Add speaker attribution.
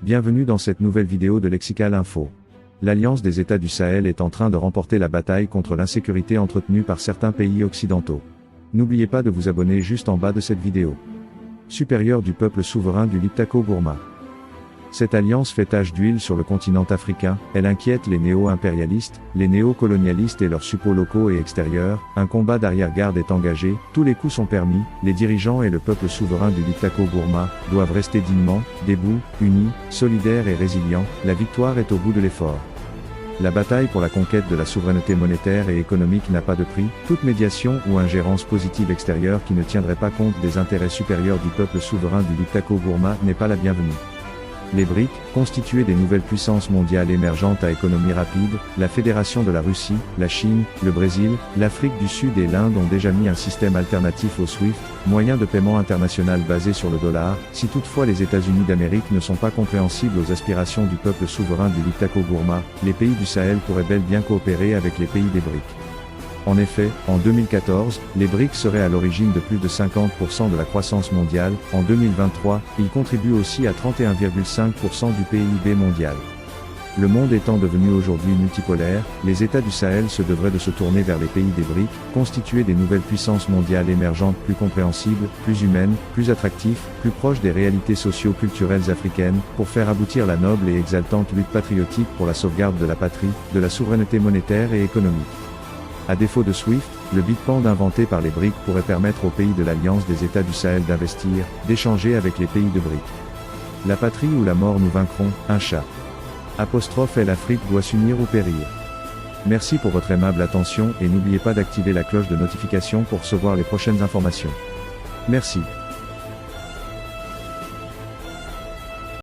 Speaker 1: Bienvenue dans cette nouvelle vidéo de Lexical Info. L'Alliance des États du Sahel est en train de remporter la bataille contre l'insécurité entretenue par certains pays occidentaux. N'oubliez pas de vous abonner juste en bas de cette vidéo. Supérieur du peuple souverain du Liptako-Gourma. Cette alliance fait tache d'huile sur le continent africain, elle inquiète les néo-impérialistes, les néo-colonialistes et leurs suppôts locaux et extérieurs, un combat d'arrière-garde est engagé, tous les coups sont permis, les dirigeants et le peuple souverain du Liptako-Gourma doivent rester dignement, debout, unis, solidaires et résilients, la victoire est au bout de l'effort. La bataille pour la conquête de la souveraineté monétaire et économique n'a pas de prix, toute médiation ou ingérence positive extérieure qui ne tiendrait pas compte des intérêts supérieurs du peuple souverain du Liptako-Gourma n'est pas la bienvenue. Les BRIC, constitués des nouvelles puissances mondiales émergentes à économie rapide, la Fédération de la Russie, la Chine, le Brésil, l'Afrique du Sud et l'Inde ont déjà mis un système alternatif au SWIFT, moyen de paiement international basé sur le dollar. Si toutefois les États-Unis d'Amérique ne sont pas compréhensibles aux aspirations du peuple souverain du Liptako-Gourma, les pays du Sahel pourraient bel bien coopérer avec les pays des BRIC. En effet, en 2014, les BRIC seraient à l'origine de plus de 50% de la croissance mondiale, en 2023, ils contribuent aussi à 31,5% du PIB mondial. Le monde étant devenu aujourd'hui multipolaire, les États du Sahel se devraient de se tourner vers les pays des BRIC, constituer des nouvelles puissances mondiales émergentes plus compréhensibles, plus humaines, plus attractifs, plus proches des réalités socio-culturelles africaines, pour faire aboutir la noble et exaltante lutte patriotique pour la sauvegarde de la patrie, de la souveraineté monétaire et économique. À défaut de SWIFT, le Bitpand inventé par les BRIC pourrait permettre aux pays de l'Alliance des États du Sahel d'investir, d'échanger avec les pays de BRIC. La patrie ou la mort nous vaincrons, un chat. Apostrophe et l'Afrique doit s'unir ou périr. Merci pour votre aimable attention et n'oubliez pas d'activer la cloche de notification pour recevoir les prochaines informations. Merci.